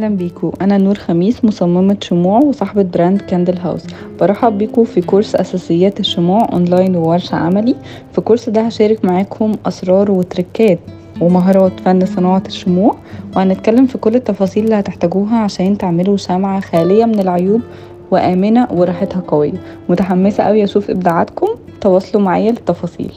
اهلا بيكو. انا نور خميس، مصممة شموع وصاحبة براند كاندل هاوس. برحب بيكو في كورس اساسيات الشموع اونلاين وورشة عملي. في الكورس ده هشارك معاكم اسرار وتركات ومهارات فن صناعة الشموع، وهنتكلم في كل التفاصيل اللي هتحتاجوها عشان تعملوا شمعة خالية من العيوب وآمنة وريحتها قوية. متحمسة قوي اشوف ابداعاتكم، تواصلوا معايا للتفاصيل.